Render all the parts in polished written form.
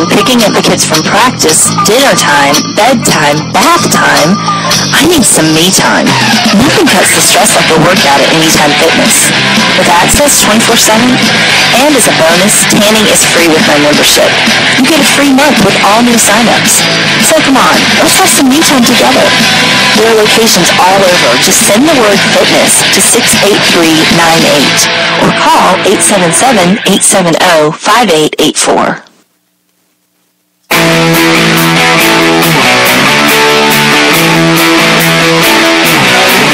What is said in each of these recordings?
picking up the kids from practice, dinner time, bedtime, bath time. I need some me time. Nothing cuts the stress like a workout at Anytime Fitness. With access 24/7, and as a bonus, tanning is free with my membership. You get a free month with all new signups. So come on, let's have some me time together. There are locations all over. Just send the word fitness to 68398 or call 877-870-5884.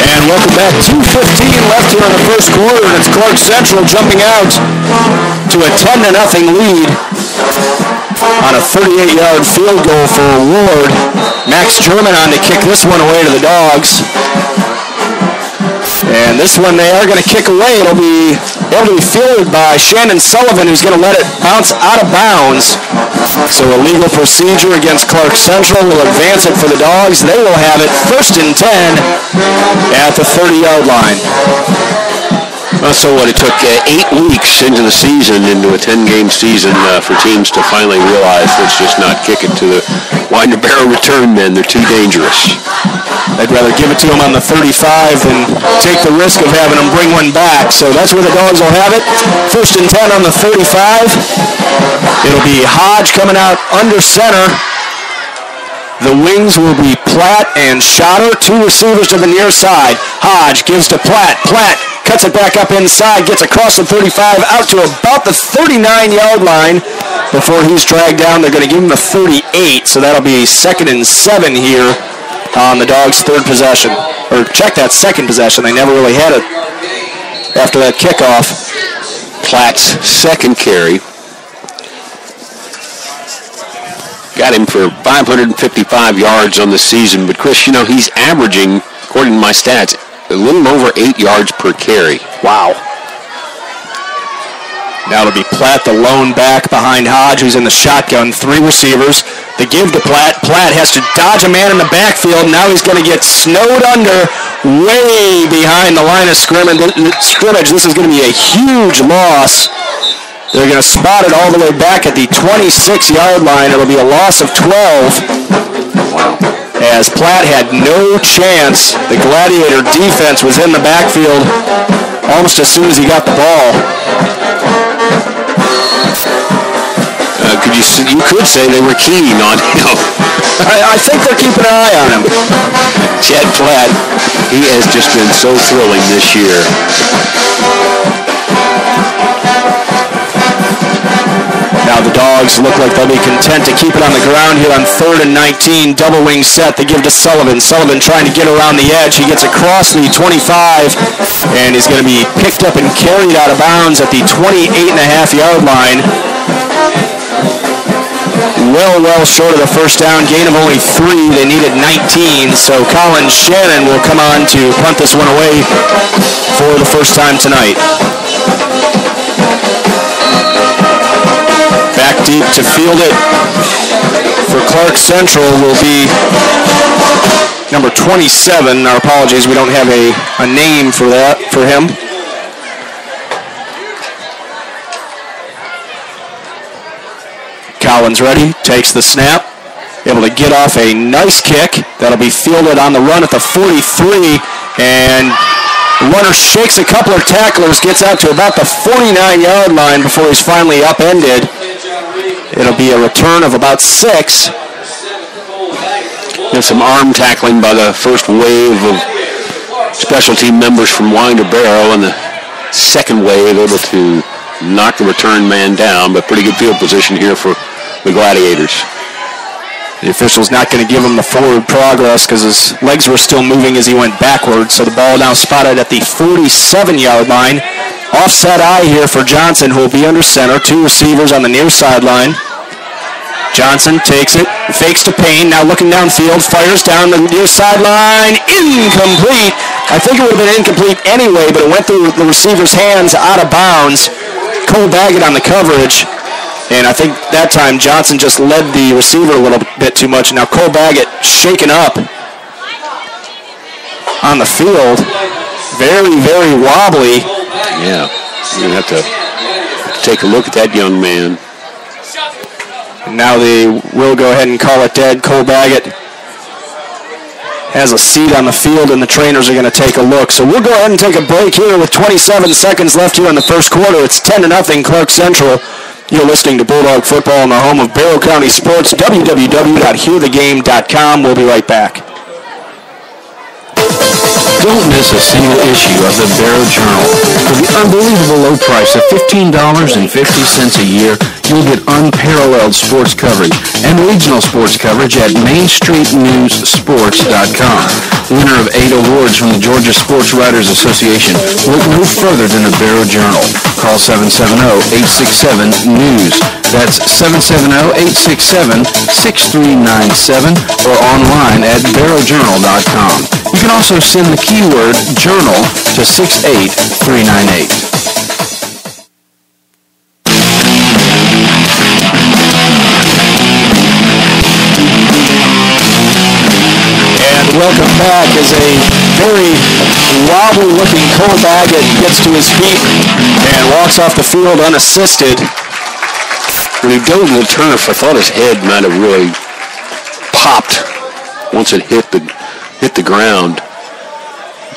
And welcome back. 2:15 left here in the first quarter, and it's Clarke Central jumping out to a 10-0 lead on a 38-yard field goal for Ward. Max German on to kick this one away to the Dogs. And this one they are going to kick away. It'll be fielded by Shannon Sullivan, who's going to let it bounce out of bounds. So a legal procedure against Clarke Central will advance it for the Dogs. They will have it 1st and 10 at the 30-yard line. Well, so what, it took 8 weeks into the season, into a 10-game season, for teams to finally realize let's just not kick it to the wind-to-barrel return men. They're too dangerous. They'd rather give it to them on the 35 than take the risk of having them bring one back. So that's where the Dogs will have it. 1st and 10 on the 35. It'll be Hodge coming out under center. The wings will be Platt and Schotter, 2 receivers to the near side. Hodge gives to Platt. Platt cuts it back up inside, gets across the 35 out to about the 39-yard line before he's dragged down. They're going to give him the 38, so that'll be 2nd and 7 here on the Dogs' 3rd possession. Or check that 2nd possession. They never really had it after that kickoff. Platt's 2nd carry. Got him for 555 yards on the season. But, Chris, you know, he's averaging, according to my stats, a little over 8 yards per carry. Wow. Now it'll be Platt, the lone back behind Hodge, who's in the shotgun. 3 receivers. The give to Platt. Platt has to dodge a man in the backfield. Now he's going to get snowed under way behind the line of scrimmage. This is going to be a huge loss. They're going to spot it all the way back at the 26-yard line. It'll be a loss of 12. As Platt had no chance. The Gladiator defense was in the backfield almost as soon as he got the ball. You could say they were keen on him. I think they're keeping an eye on him. Chad Platt, he has just been so thrilling this year. Now the Dogs look like they'll be content to keep it on the ground here on 3rd and 19. Double wing set. They give to Sullivan. Sullivan trying to get around the edge. He gets across the 25 and is going to be picked up and carried out of bounds at the 28.5-yard line. Well short of the first down. Gain of only 3. They needed 19. So Colin Shannon will come on to punt this one away for the first time tonight. Back deep to field it for Clarke Central will be number 27. Our apologies, we don't have a name for that, for him. Collins ready, takes the snap, able to get off a nice kick. That'll be fielded on the run at the 43, and the runner shakes a couple of tacklers, gets out to about the 49-yard line before he's finally upended. It'll be a return of about 6. There's some arm tackling by the first wave of special team members from Winder Barrow, and the second wave able to knock the return man down, but pretty good field position here for the Gladiators. The official's not going to give him the forward progress because his legs were still moving as he went backwards, so the ball now spotted at the 47-yard line. Offset eye here for Johnson, who will be under center. 2 receivers on the near sideline. Johnson takes it, fakes to Payne, now looking downfield, fires down the near sideline, incomplete. I think it would have been incomplete anyway, but it went through the receiver's hands out of bounds. Cole Baggett on the coverage, and I think that time Johnson just led the receiver a little bit too much. Now Cole Baggett shaken up on the field, very, very wobbly. Yeah, you're going to have to take a look at that young man. And now they will go ahead and call it dead. Cole Baggett has a seat on the field, and the trainers are going to take a look. So we'll go ahead and take a break here with 27 seconds left here in the first quarter. It's 10-0 Clarke Central. You're listening to Bulldog Football in the home of Barrow County Sports, www.hearthegame.com. We'll be right back. Don't miss a single issue of the Barrow Journal. For the unbelievable low price of $15.50 a year, you'll get unparalleled sports coverage and regional sports coverage at MainStreetNewsSports.com. Winner of 8 awards from the Georgia Sports Writers Association, look no further than the Barrow Journal. Call 770-867-NEWS. That's 770-867-6397 or online at barrowjournal.com. You can also send the keyword journal to 68398. And welcome back as a very wobbly-looking Cole Baggett gets to his feet and walks off the field unassisted. When he dove in the turf, I thought his head might have really popped once it hit the ground.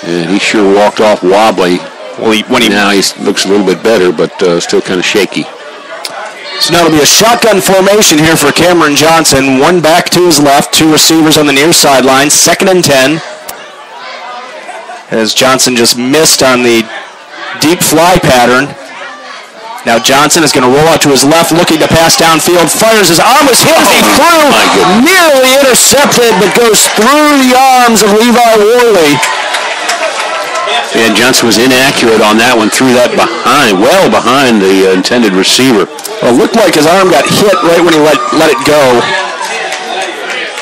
And he sure walked off wobbly. Well, now he looks a little bit better, but still kind of shaky. So now it'll be a shotgun formation here for Cameron Johnson. One back to his left, 2 receivers on the near sideline. 2nd and 10. As Johnson just missed on the deep fly pattern. Now Johnson is going to roll out to his left, looking to pass downfield. Fires his arm, was hit as he threw. Nearly intercepted, but goes through the arms of Levi Worley. And Johnson was inaccurate on that one, threw that well behind the intended receiver. Well, it looked like his arm got hit right when he let it go.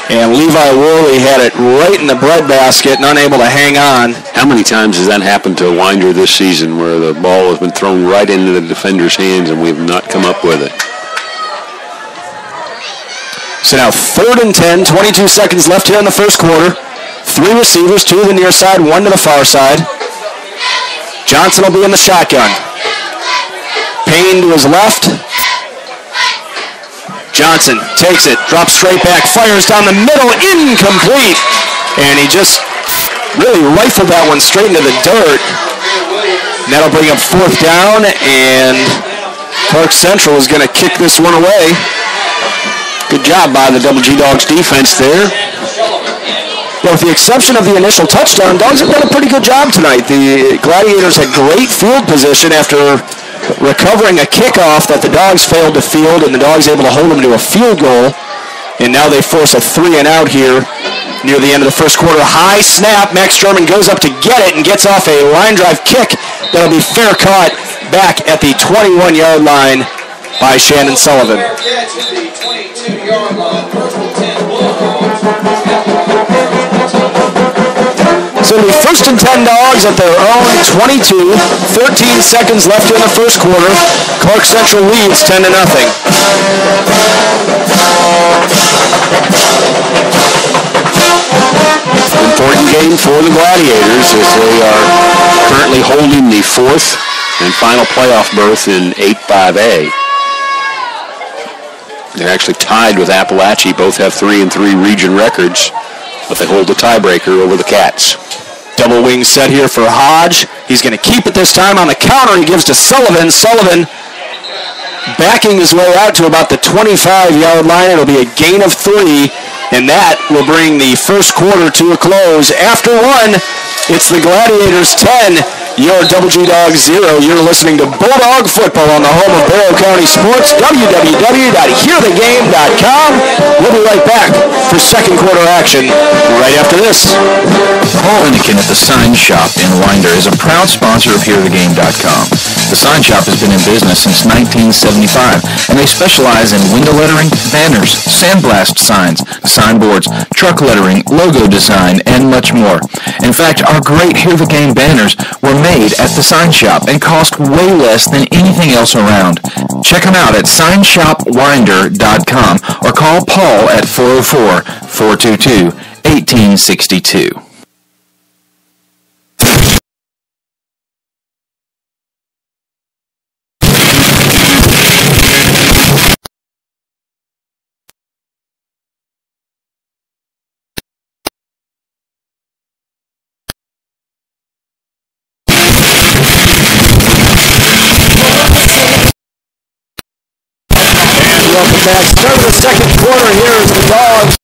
And Levi Worley had it right in the breadbasket and unable to hang on. How many times has that happened to Winder this season where the ball has been thrown right into the defender's hands and we have not come up with it? So now 3rd and 10, 22 seconds left here in the first quarter. 3 receivers, 2 to the near side, 1 to the far side. Johnson will be in the shotgun. Payne to his left. Johnson takes it, drops straight back, fires down the middle, incomplete. And he just really rifled that one straight into the dirt. And that'll bring up 4th down, and Clarke Central is going to kick this one away. Good job by the Double G Dogs defense there. Well, with the exception of the initial touchdown, Dogs have done a pretty good job tonight. The Gladiators had great field position after recovering a kickoff that the Dogs failed to field, and the Dogs able to hold them to a field goal. And now they force a 3-and-out here near the end of the first quarter. High snap. Max German goes up to get it and gets off a line drive kick that'll be fair caught back at the 21-yard line by Shannon Sullivan. So it'll be 1st and 10 Dogs at their own 22. 13 seconds left in the first quarter. Clarke Central leads 10-0. Important game for the Gladiators as they are currently holding the 4th and final playoff berth in 8-5A. They're actually tied with Appalachia. Both have 3-3 region records, but they hold the tiebreaker over the Cats. Double wing set here for Hodge. He's going to keep it this time on the counter. He gives to Sullivan. Sullivan backing his way out to about the 25-yard line. It'll be a gain of 3, and that will bring the first quarter to a close. After 1, it's the Gladiators 10, your Double G Dogs 0. You're listening to Bulldog Football on the home of Barrow County Sports, www.hearthegame.com. We'll be right back for second quarter action right after this. Paul Inikin at the Sign Shop in Winder is a proud sponsor of HearTheGame.com. The Sign Shop has been in business since 1975, and they specialize in window lettering, banners, sandblast signs, signboards, truck lettering, logo design, and much more. In fact, our great Hear the Game banners were made at the Sign Shop and cost way less than anything else around. Check them out at signshopwinder.com or call Paul at 404-422-1862. Welcome back. Start of the second quarter here as the Dogs